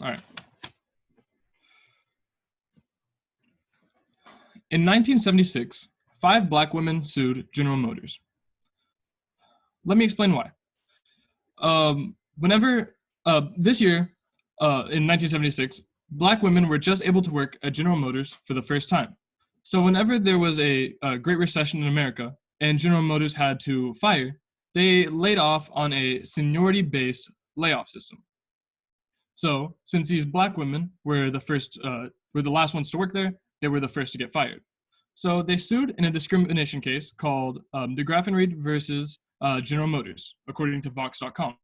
All right. In 1976, 5 Black women sued General Motors. Let me explain why. This year, in 1976, Black women were just able to work at General Motors for the first time. So whenever there was a Great Recession in America and General Motors had to fire, they laid off on a seniority-based layoff system. So since these Black women were the last ones to work there, they were the first to get fired. So they sued in a discrimination case called DeGraff and Reed versus General Motors, according to Vox.com.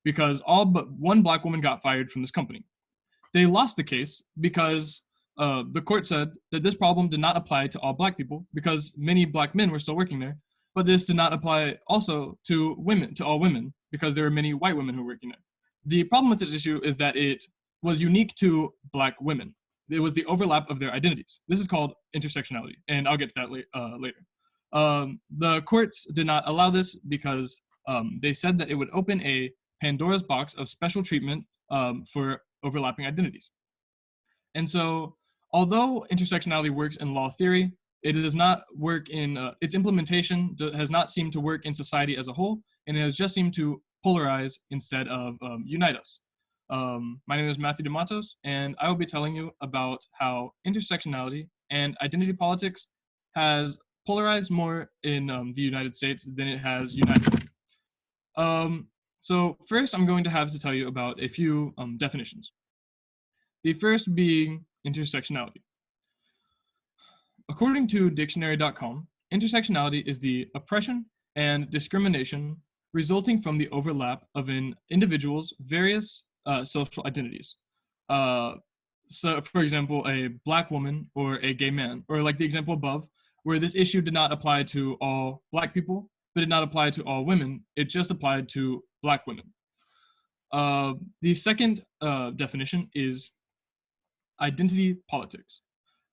Because all but one Black woman got fired from this company. They lost the case because the court said that this problem did not apply to all Black people because many Black men were still working there, but this did not apply also to all women, because there were many white women who were working there. The problem with this issue is that it was unique to Black women. It was the overlap of their identities. This is called intersectionality, and I'll get to that later. The courts did not allow this because they said that it would open a Pandora's box of special treatment for overlapping identities. And so, although intersectionality works in law theory, it does not work in, its implementation has not seemed to work in society as a whole, and it has just seemed to polarize instead of unite us. My name is Matthew DeMatos, and I will be telling you about how intersectionality and identity politics has polarized more in the United States than it has united. So first, I'm going to have to tell you about a few definitions. The first being intersectionality. According to dictionary.com, intersectionality is the oppression and discrimination resulting from the overlap of an individual's various social identities. So, for example, a Black woman or a gay man, or like the example above, where this issue did not apply to all Black people, but did not apply to all women. It just applied to Black women. The second definition is identity politics.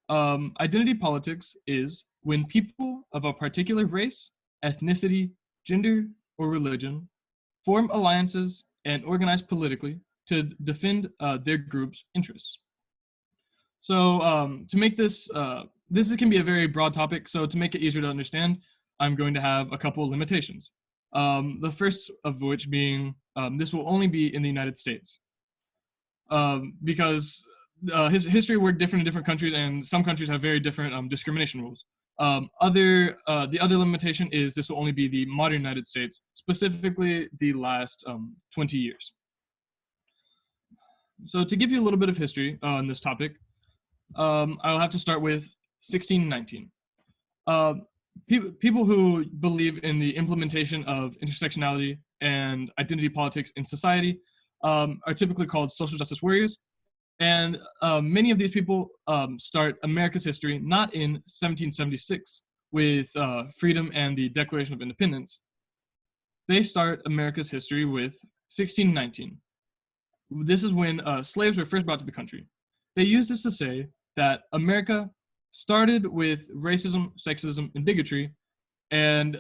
Identity politics is when people of a particular race, ethnicity, gender, or religion form alliances and organize politically to defend their group's interests. So to make this, this can be a very broad topic, so to make it easier to understand, I'm going to have a couple of limitations. The first of which being, this will only be in the United States. Because his history worked different in different countries, and some countries have very different discrimination rules. The other limitation is this will only be the modern United States, specifically the last 20 years. So to give you a little bit of history on this topic, I'll have to start with 1619. People who believe in the implementation of intersectionality and identity politics in society are typically called social justice warriors. And many of these people start America's history not in 1776 with freedom and the Declaration of Independence. They start America's history with 1619. This is when slaves were first brought to the country. They use this to say that America started with racism, sexism, and bigotry, and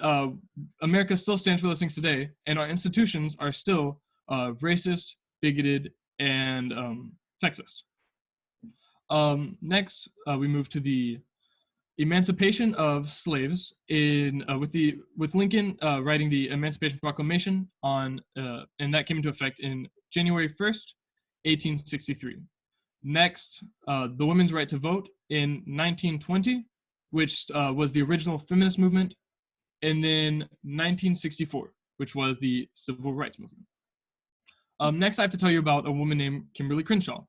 America still stands for those things today, and our institutions are still racist, bigoted, and sexist. Next, we move to the Emancipation of Slaves with Lincoln writing the Emancipation Proclamation and that came into effect in January 1st, 1863. Next, the women's right to vote in 1920, which was the original feminist movement, and then 1964, which was the civil rights movement. Next, I have to tell you about a woman named Kimberly Crenshaw.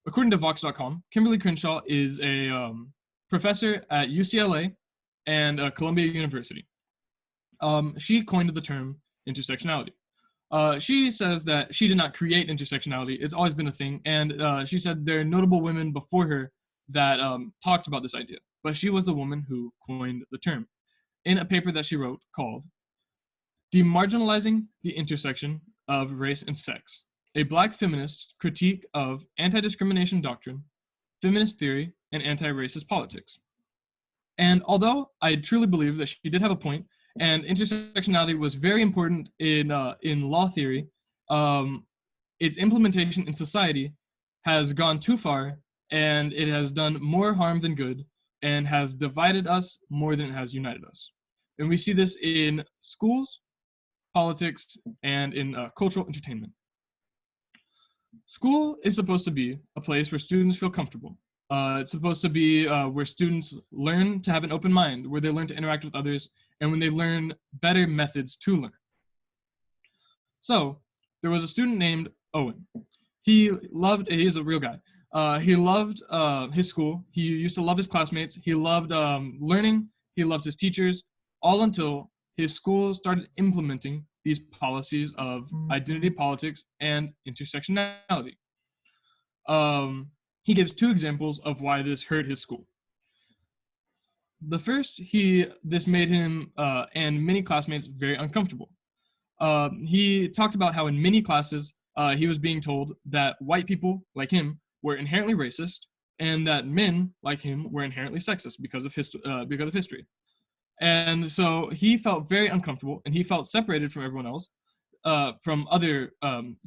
According to Vox.com, Kimberly Crenshaw is a professor at UCLA and Columbia University. She coined the term intersectionality. She says that she did not create intersectionality. It's always been a thing. And she said there are notable women before her that talked about this idea. But she was the woman who coined the term in a paper that she wrote called Demarginalizing the Intersection of Race and Sex, a Black feminist critique of anti-discrimination doctrine, feminist theory, and anti-racist politics. And although I truly believe that she did have a point, and intersectionality was very important in law theory, its implementation in society has gone too far, and it has done more harm than good, and has divided us more than it has united us. And we see this in schools, politics, and in cultural entertainment. School is supposed to be a place where students feel comfortable. It's supposed to be where students learn to have an open mind, where they learn to interact with others, and when they learn better methods to learn. So there was a student named Owen. He's a real guy. He loved his school. He used to love his classmates. He loved learning. He loved his teachers, all until his school started implementing these policies of identity politics and intersectionality. He gives two examples of why this hurt his school. The first, this made him and many classmates very uncomfortable. He talked about how in many classes he was being told that white people like him were inherently racist, and that men like him were inherently sexist because of history. And so he felt very uncomfortable, and he felt separated from everyone else, from other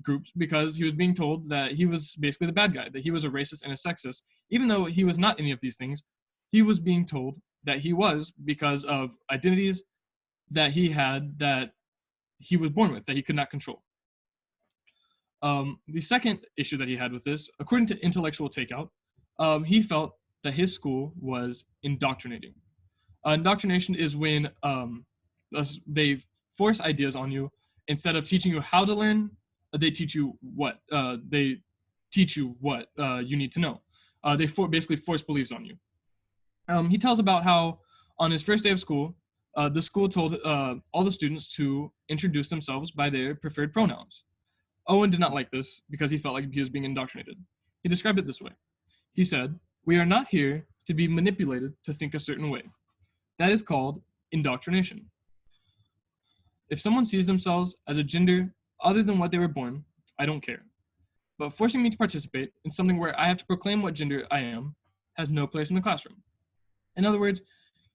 groups, because he was being told that he was basically the bad guy, that he was a racist and a sexist, even though he was not any of these things. He was being told that he was because of identities that he had that he was born with, that he could not control. The second issue that he had with this, according to Intellectual Takeout, he felt that his school was indoctrinating. Indoctrination is when they force ideas on you. Instead of teaching you how to learn, they teach you what you need to know. They basically force beliefs on you. He tells about how on his first day of school, the school told all the students to introduce themselves by their preferred pronouns. Owen did not like this because he felt like he was being indoctrinated. He described it this way. He said, "We are not here to be manipulated to think a certain way. That is called indoctrination. If someone sees themselves as a gender other than what they were born, I don't care. But forcing me to participate in something where I have to proclaim what gender I am has no place in the classroom." In other words,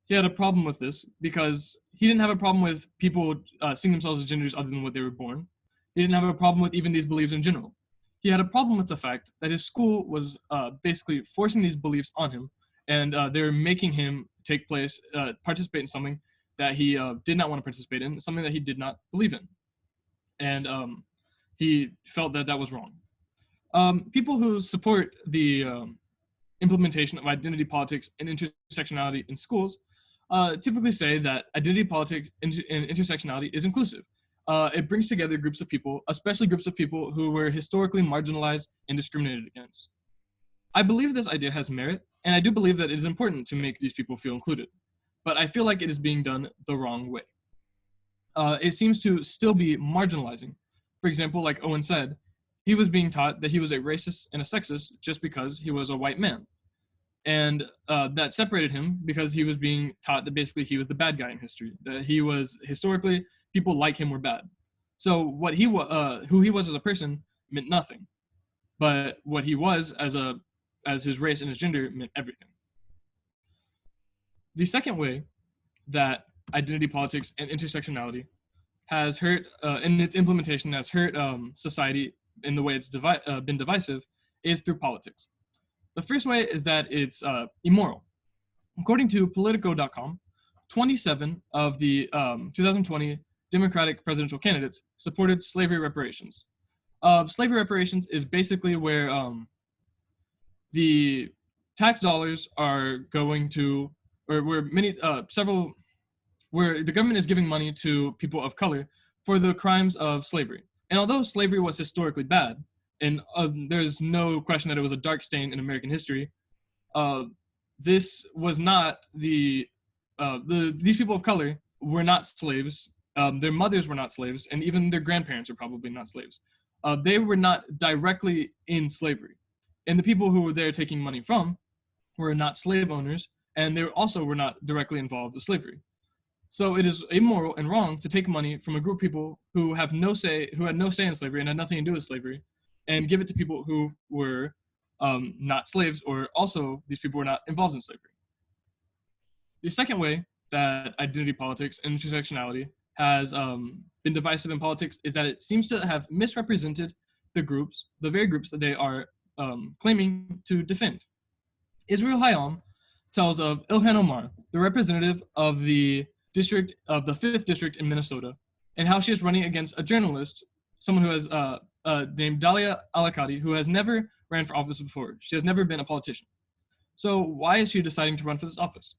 he had a problem with this because he didn't have a problem with people seeing themselves as genders other than what they were born. He didn't have a problem with even these beliefs in general. He had a problem with the fact that his school was basically forcing these beliefs on him, and they were making him participate in something that he did not want to participate in, something that he did not believe in. And he felt that that was wrong. People who support the implementation of identity politics and intersectionality in schools typically say that identity politics and intersectionality is inclusive. It brings together groups of people, especially groups of people who were historically marginalized and discriminated against. I believe this idea has merit, and I do believe that it is important to make these people feel included, but I feel like it is being done the wrong way. It seems to still be marginalizing. For example, like Owen said, he was being taught that he was a racist and a sexist just because he was a white man. And that separated him because he was being taught that basically he was the bad guy in history, that he was historically, people like him were bad. So who he was as a person meant nothing, but what he was as his race and his gender meant everything. The second way that identity politics and intersectionality has hurt, in its implementation, has hurt society in the way it's been divisive, is through politics. The first way is that it's immoral. According to Politico.com, 27 of the 2020 Democratic presidential candidates supported slavery reparations. Slavery reparations is basically where the tax dollars are going to, or where where the government is giving money to people of color for the crimes of slavery. And although slavery was historically bad, and there's no question that it was a dark stain in American history, this was not these people of color were not slaves. Their mothers were not slaves, and even their grandparents are probably not slaves. They were not directly in slavery. And the people who were there taking money from were not slave owners, and they also were not directly involved with slavery. So it is immoral and wrong to take money from a group of people who had no say in slavery and had nothing to do with slavery, and give it to people who were not slaves, or also these people were not involved in slavery. The second way that identity politics and intersectionality has been divisive in politics is that it seems to have misrepresented the very groups that they are claiming to defend. Israel Hayam tells of Ilhan Omar, the representative of the 5th district in Minnesota, and how she is running against a journalist, someone who has named Dalia Alakati, who has never ran for office before. She has never been a politician. So why is she deciding to run for this office?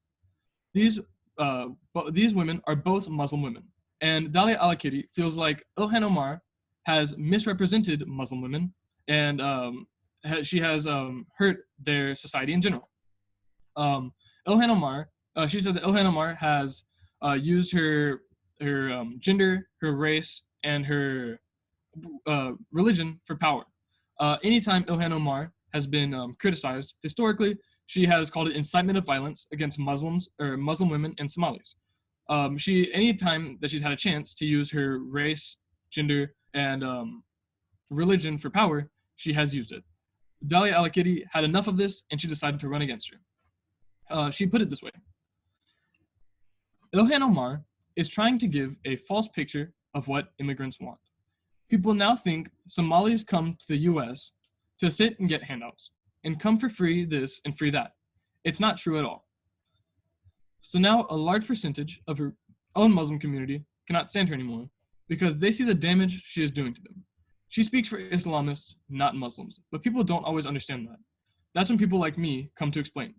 These women are both Muslim women, and Dalia Alakati feels like Ilhan Omar has misrepresented Muslim women, and she has hurt their society in general. Ilhan Omar, she said that Ilhan Omar has used her gender, her race, and her religion for power. Anytime Ilhan Omar has been criticized historically, she has called it incitement of violence against Muslims or Muslim women and Somalis. Anytime that she's had a chance to use her race, gender, and religion for power, she has used it. Dalia Alakiti had enough of this, and she decided to run against her. She put it this way: Ilhan Omar is trying to give a false picture of what immigrants want. People now think Somalis come to the US to sit and get handouts and come for free this and free that. It's not true at all. So now a large percentage of her own Muslim community cannot stand her anymore because they see the damage she is doing to them. She speaks for Islamists, not Muslims, but people don't always understand that. That's when people like me come to explain.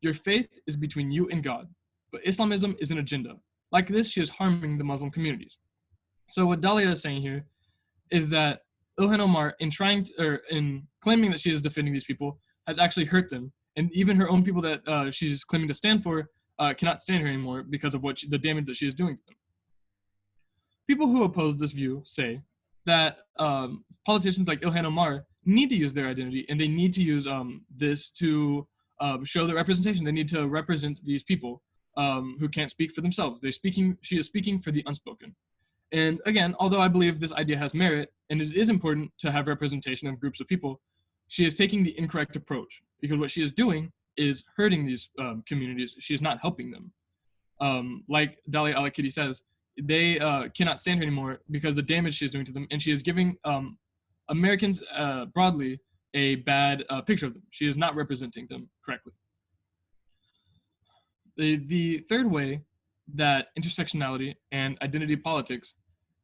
Your faith is between you and God, but Islamism is an agenda. Like this, she is harming the Muslim communities. So what Dalia is saying here is that Ilhan Omar, in claiming that she is defending these people, has actually hurt them, and even her own people that she's claiming to stand for cannot stand her anymore because of the damage that she is doing to them. People who oppose this view say that politicians like Ilhan Omar need to use their identity, and they need to use this to show their representation. They need to represent these people who can't speak for themselves. She is speaking for the unspoken. And again, although I believe this idea has merit, and it is important to have representation of groups of people, she is taking the incorrect approach, because what she is doing is hurting these communities. She is not helping them. Like Dalia Alakiti says, they cannot stand her anymore because the damage she is doing to them, and she is giving Americans broadly a bad picture of them. She is not representing them correctly. The third way that intersectionality and identity politics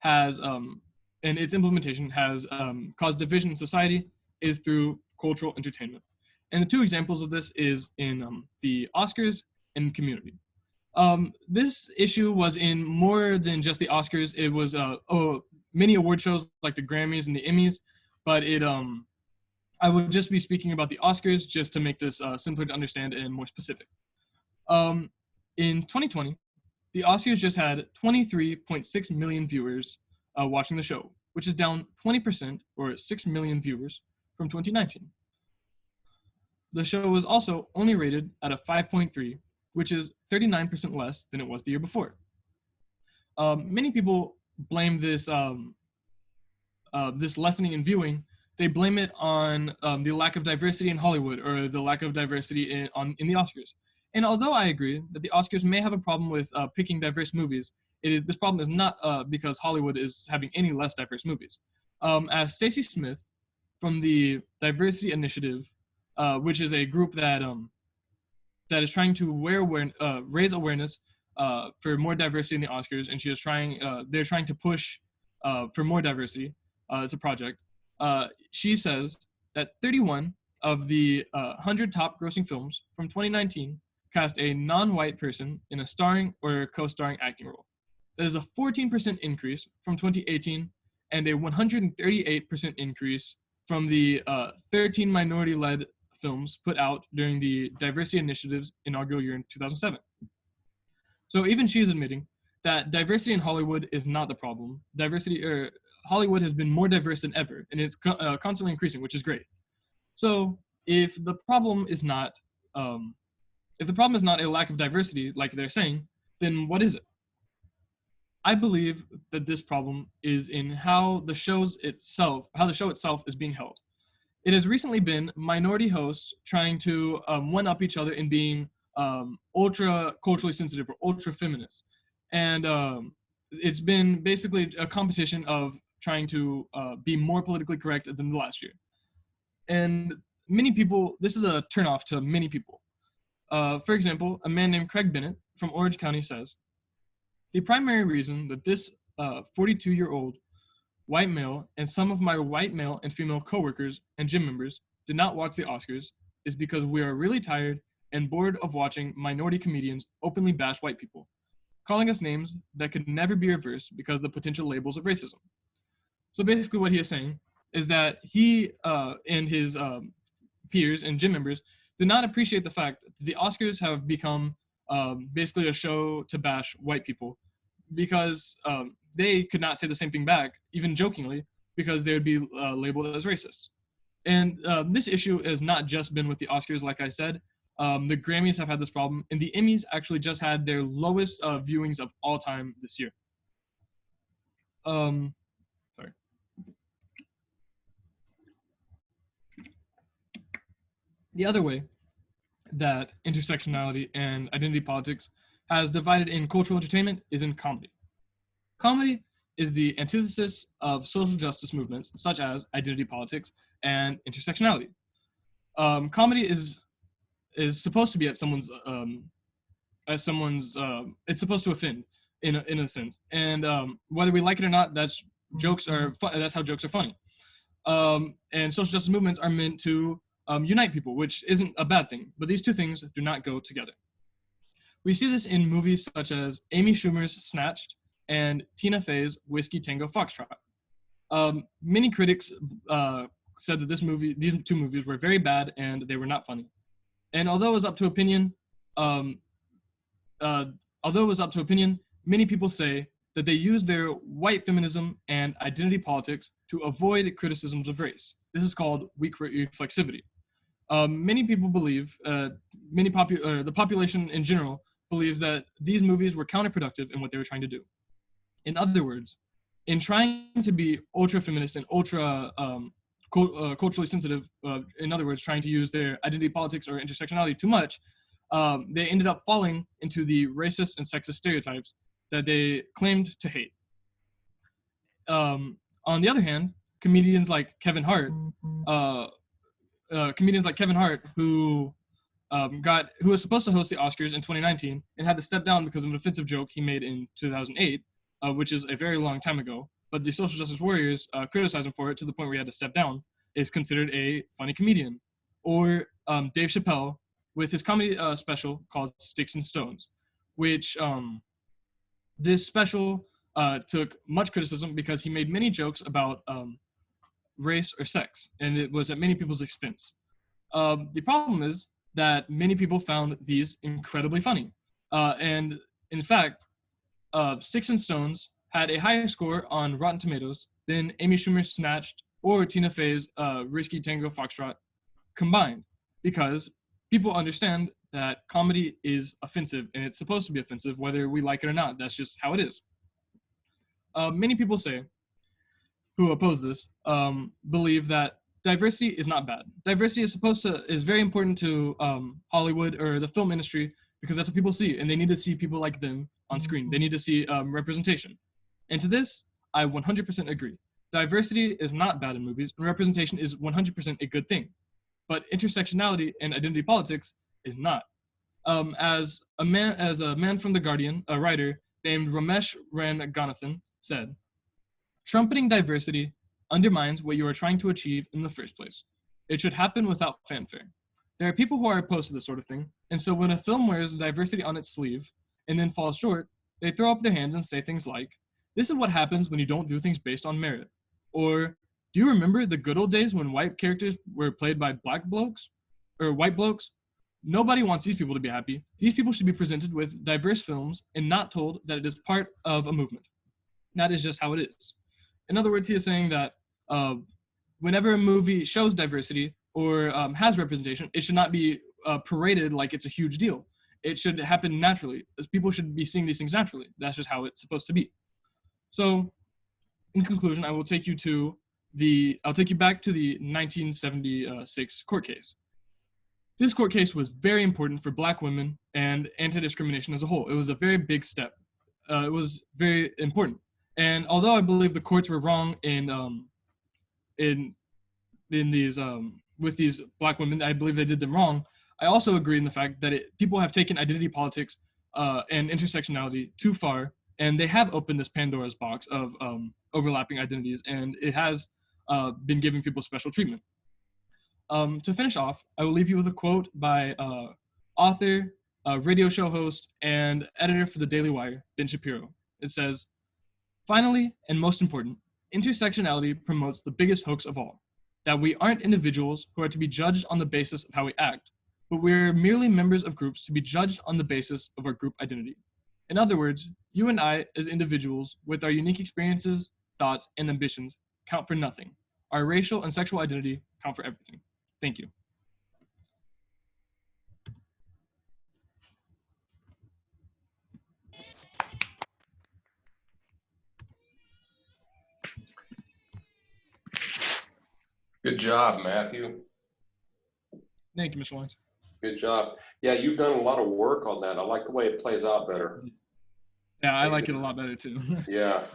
has, and its implementation has caused division in society is through cultural entertainment. And the two examples of this is in the Oscars and Community. This issue was in more than just the Oscars. It was many award shows like the Grammys and the Emmys, but I would just be speaking about the Oscars just to make this simpler to understand and more specific. In 2020, the Oscars just had 23.6 million viewers watching the show, which is down 20% or 6 million viewers from 2019. The show was also only rated at a 5.3, which is 39% less than it was the year before. Many people blame this this lessening in viewing. They blame it on the lack of diversity in Hollywood or the lack of diversity in the Oscars. And although I agree that the Oscars may have a problem with picking diverse movies, this problem is not because Hollywood is having any less diverse movies. As Stacey Smith from the Diversity Initiative, which is a group that is trying to raise awareness for more diversity in the Oscars, and they're trying to push for more diversity. It's a project. She says that 31 of the 100 top grossing films from 2019 cast a non-white person in a starring or co-starring acting role. That is a 14% increase from 2018 and a 138% increase from the 13 minority-led films put out during the Diversity Initiative's inaugural year in 2007. So even she is admitting that diversity in Hollywood is not the problem. Hollywood has been more diverse than ever, and it's constantly increasing, which is great. So if the problem is not a lack of diversity, like they're saying, then what is it? I believe that this problem is in how the show itself is being held. It has recently been minority hosts trying to one-up each other in being ultra culturally sensitive or ultra feminist. And it's been basically a competition of trying to be more politically correct than the last year. And many people, this is a turnoff to many people. For example, a man named Craig Bennett from Orange County says, the primary reason that this 42-year-old white male and some of my white male and female coworkers and gym members did not watch the Oscars is because we are really tired and bored of watching minority comedians openly bash white people, calling us names that could never be reversed because of the potential labels of racism. So basically what he is saying is that he and his peers and gym members did not appreciate the fact that the Oscars have become basically a show to bash white people because they could not say the same thing back, even jokingly, because they would be labeled as racist. And this issue has not just been with the Oscars, like I said. The Grammys have had this problem, and the Emmys actually just had their lowest viewings of all time this year. Sorry. The other way that intersectionality and identity politics has divided in cultural entertainment is in comedy. Comedy is the antithesis of social justice movements such as identity politics and intersectionality. Comedy is supposed to be it's supposed to offend in a sense, and whether we like it or not, that's how jokes are funny. And social justice movements are meant to unite people, which isn't a bad thing, but these two things do not go together. We see this in movies such as Amy Schumer's Snatched and Tina Fey's Whiskey Tango Foxtrot. Many critics said that these two movies were very bad and they were not funny. And although it was up to opinion, many people say that they use their white feminism and identity politics to avoid criticisms of race. This is called weak reflexivity. Many people believe, the population in general believes that these movies were counterproductive in what they were trying to do. In other words, in trying to be ultra feminist and ultra culturally sensitive, in other words, trying to use their identity politics or intersectionality too much, they ended up falling into the racist and sexist stereotypes that they claimed to hate. On the other hand, comedians like Kevin Hart, who was supposed to host the Oscars in 2019 and had to step down because of an offensive joke he made in 2008, which is a very long time ago, but the social justice warriors criticized him for it to the point where he had to step down, is considered a funny comedian. Or Dave Chappelle with his comedy special called Sticks and Stones, which this special took much criticism because he made many jokes about race or sex, and it was at many people's expense. The problem is that many people found these incredibly funny. And in fact, Sticks and Stones had a higher score on Rotten Tomatoes than Amy Schumer's Snatched or Tina Fey's Risky Tango Foxtrot combined, because people understand that comedy is offensive, and it's supposed to be offensive whether we like it or not. That's just how it is. Many people who oppose this believe that diversity is not bad. Diversity is very important to Hollywood or the film industry because that's what people see, and they need to see people like them on screen. They need to see representation. And to this, I 100% agree. Diversity is not bad in movies, and representation is 100% a good thing. But intersectionality and identity politics is not. As a man from The Guardian, a writer named Ramesh Ranganathan said, trumpeting diversity undermines what you are trying to achieve in the first place. It should happen without fanfare. There are people who are opposed to this sort of thing, and so when a film wears diversity on its sleeve and then falls short, they throw up their hands and say things like, this is what happens when you don't do things based on merit. Or, do you remember the good old days when white characters were played by black blokes? Or white blokes? Nobody wants these people to be happy. These people should be presented with diverse films and not told that it is part of a movement. That is just how it is. In other words, he is saying that whenever a movie shows diversity or has representation, it should not be paraded like it's a huge deal. It should happen naturally. People should be seeing these things naturally. That's just how it's supposed to be. So, in conclusion, I'll take you back to the 1976 court case. This court case was very important for Black women and anti-discrimination as a whole. It was a very big step. It was very important. And although I believe the courts were wrong in these with these black women, I believe they did them wrong. I also agree in the fact that people have taken identity politics and intersectionality too far, and they have opened this Pandora's box of overlapping identities, and it has been giving people special treatment. To finish off, I will leave you with a quote by author, radio show host, and editor for the Daily Wire, Ben Shapiro. It says, "Finally, and most important, intersectionality promotes the biggest hoax of all, that we aren't individuals who are to be judged on the basis of how we act, but we're merely members of groups to be judged on the basis of our group identity. In other words, you and I, as individuals, with our unique experiences, thoughts, and ambitions, count for nothing. Our racial and sexual identity count for everything." Thank you. Good job, Matthew. Thank you, Mr. Lawrence. Good job. Yeah, you've done a lot of work on that. I like the way it plays out better. Yeah, I like it a lot better too. Yeah.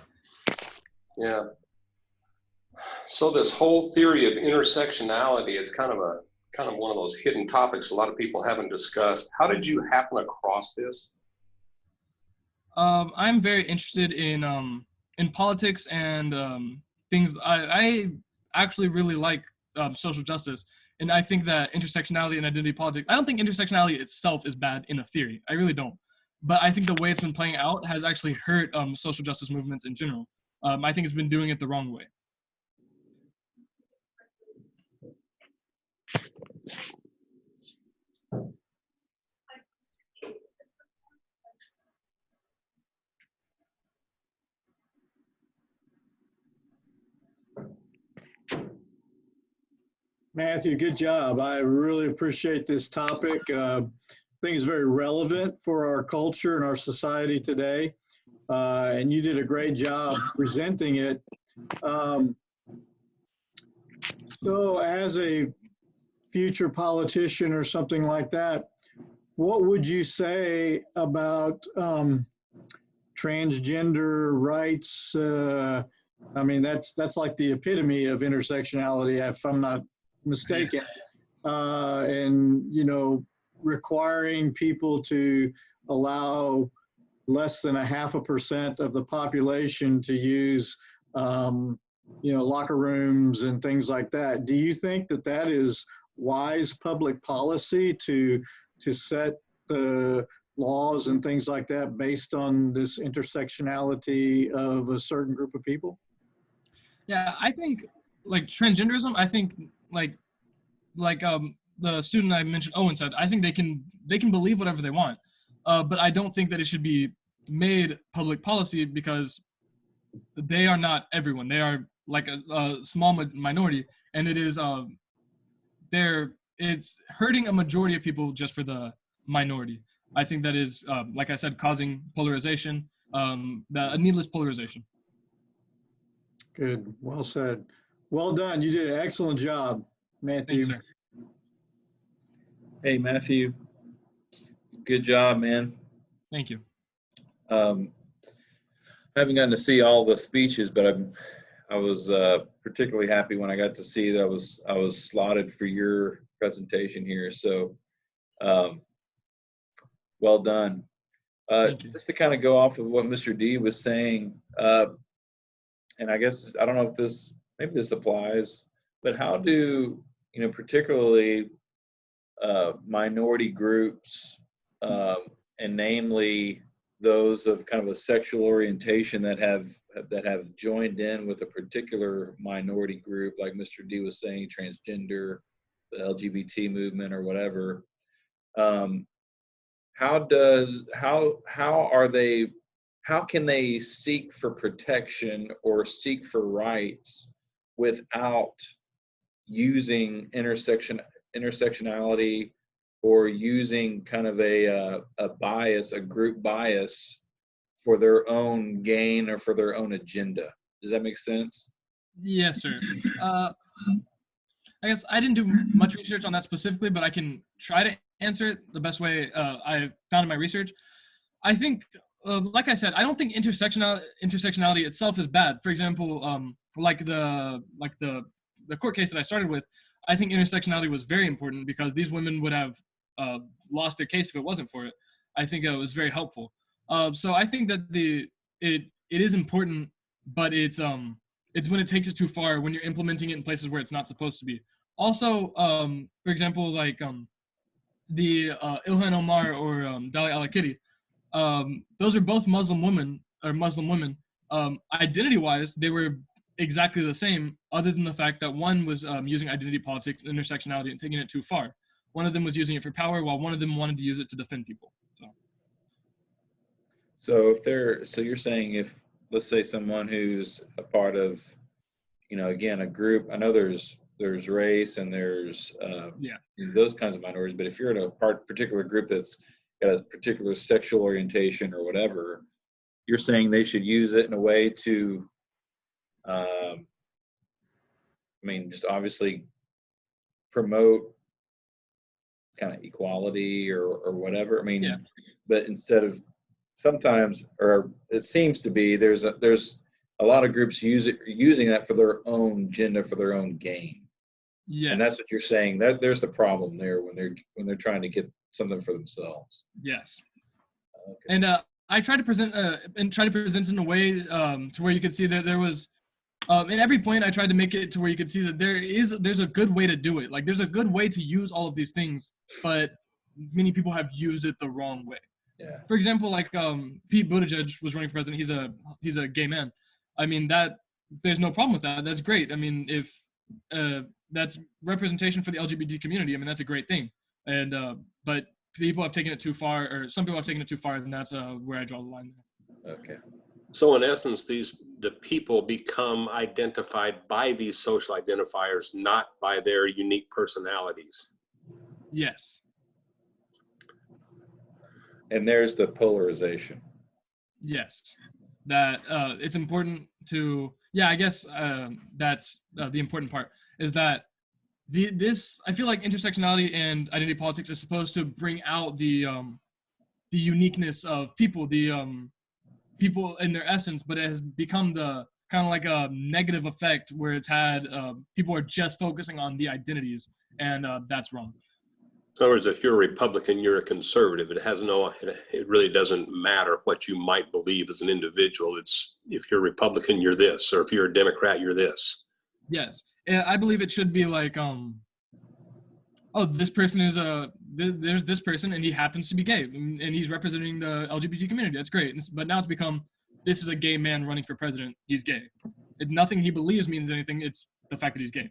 Yeah. So this whole theory of intersectionality, it's kind of one of those hidden topics a lot of people haven't discussed. How did you happen across this? I'm very interested in politics and things. I actually really like social justice, and I think that intersectionality and identity politics. I don't think intersectionality itself is bad in a theory. I really don't. But I think the way it's been playing out has actually hurt social justice movements in general. I think it's been doing it the wrong way. Matthew, good job. I really appreciate this topic. I think it's very relevant for our culture and our society today. And you did a great job presenting it. So as a future politician or something like that, what would you say about transgender rights? I mean, that's like the epitome of intersectionality, if I'm not mistaken. And, you know, requiring people to allow less than 0.5% of the population to use, you know, locker rooms and things like that. Do you think that that is wise public policy to set the laws and things like that based on this intersectionality of a certain group of people? Yeah, I think like transgenderism, I think like the student I mentioned, Owen, said, I think they can believe whatever they want, but I don't think that it should be made public policy because they are not everyone. They are like a small minority, and it is it's hurting a majority of people just for the minority. I think that is, like I said, causing polarization, a needless polarization. Good, well said. Well done, you did an excellent job, Matthew. Thanks, sir. Hey, Matthew, good job, man. Thank you. I haven't gotten to see all the speeches, but I was particularly happy when I got to see that I was slotted for your presentation here. So, well done. Just to kind of go off of what Mr. D was saying, and I guess I don't know if maybe this applies, but how do, you know, particularly minority groups, and namely those of kind of a sexual orientation that have joined in with a particular minority group, like Mr. D was saying, transgender, the LGBT movement or whatever, how can they seek for protection or seek for rights without using intersectionality or using kind of a bias, a group bias for their own gain or for their own agenda? Does that make sense? Yes, sir. I guess I didn't do much research on that specifically, but I can try to answer it the best way I found in my research. I think like I said, I don't think intersectionality itself is bad. For example, like the court case that I started with, I think intersectionality was very important because these women would have lost their case if it wasn't for it. I think it was very helpful. So I think that it is important, but it's when it takes it too far, when you're implementing it in places where it's not supposed to be. Also, for example, like the Ilhan Omar or Dali Al-Kitty, those are both Muslim women. Identity-wise, they were exactly the same, other than the fact that one was using identity politics, intersectionality, and taking it too far. One of them was using it for power, while one of them wanted to use it to defend people. So you're saying if, let's say, someone who's a part of, again, a group, I know there's race and there's those kinds of minorities, but if you're in a particular group that's got a particular sexual orientation or whatever, you're saying they should use it in a way to, just obviously promote kind of equality or whatever. But instead of sometimes, or it seems to be, there's a lot of groups using that for their own agenda, for their own gain. Yes. And that's what you're saying. That there's the problem there when they're trying to get something for themselves. Yes. Okay. And I try to present in a way to where you could see that there was in every point I tried to make it to where you could see that there's a good way to do it. Like there's a good way to use all of these things, but many people have used it the wrong way. Yeah. For example, like Pete Buttigieg was running for president. He's a gay man. That there's no problem with that. That's great. If that's representation for the LGBT community, that's a great thing. And but people have taken it too far, or some people have taken it too far, and that's where I draw the line. Okay. So in essence, the people become identified by these social identifiers, not by their unique personalities. Yes. And there's the polarization. Yes. That it's important to, I guess that's the important part, is that I feel like intersectionality and identity politics is supposed to bring out the uniqueness of people, people in their essence, but it has become the kind of like a negative effect where it's had people are just focusing on the identities, and that's wrong. In other words, if you're a Republican, you're a conservative. It really doesn't matter what you might believe as an individual. It's if you're a Republican, you're this, or if you're a Democrat, you're this. Yes. I believe it should be like, this person is there's this person and he happens to be gay and he's representing the LGBT community. That's great. But now it's become, this is a gay man running for president. He's gay. Nothing he believes means anything. It's the fact that he's gay.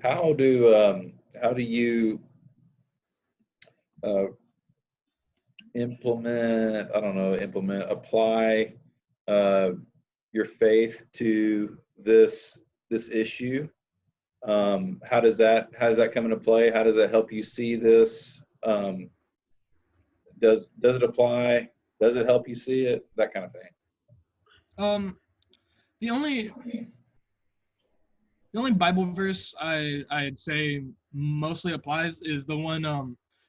How do you apply your faith to this issue? How does that come into play? How does that help you see this? Does it apply? Does it help you see it? That kind of thing. The only Bible verse I'd say mostly applies is the one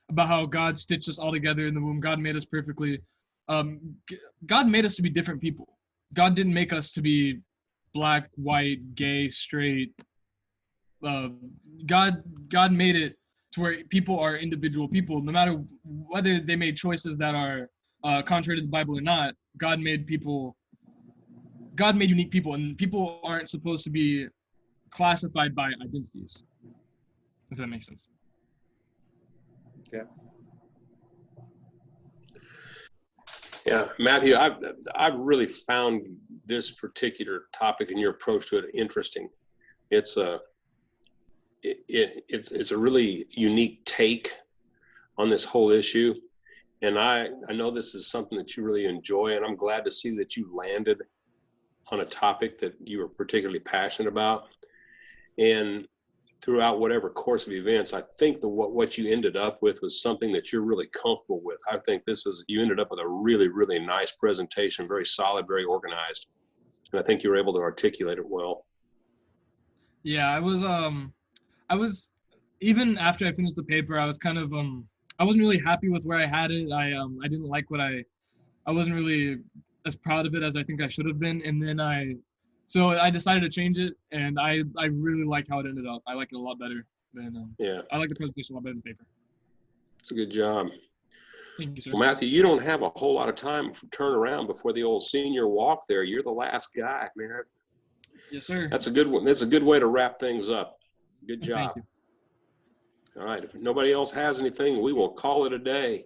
about how God stitched us all together in the womb. God made us perfectly. God made us to be different people. God didn't make us to be black, white, gay, straight. God made it to where people are individual people, no matter whether they made choices that are contrary to the Bible or not. God made unique people, and people aren't supposed to be classified by identities, if that makes sense. Yeah. Yeah, Matthew, I've really found this particular topic and your approach to it interesting. It's a really unique take on this whole issue, and I know this is something that you really enjoy, and I'm glad to see that you landed on a topic that you were particularly passionate about. And throughout whatever course of events, I think what you ended up with was something that you're really comfortable with. I think you ended up with a really, really nice presentation, very solid, very organized. And I think you were able to articulate it well. Yeah, I was even after I finished the paper, I was kind of I wasn't really happy with where I had it. I didn't like what I wasn't really as proud of it as I think I should have been. And then so I decided to change it, and I really like how it ended up. I like it a lot better than Yeah, I like the presentation a lot better than paper. it's a good job. Thank you, sir. Well, Matthew, you don't have a whole lot of time to turn around before the old senior walk there. You're the last guy, man. Yes, sir. That's a good one. That's a good way to wrap things up. Good job. Thank you. All right. If nobody else has anything, we will call it a day.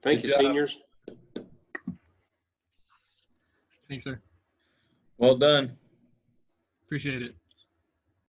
Thank Good you, job. seniors. Thanks, sir. Well done. Appreciate it.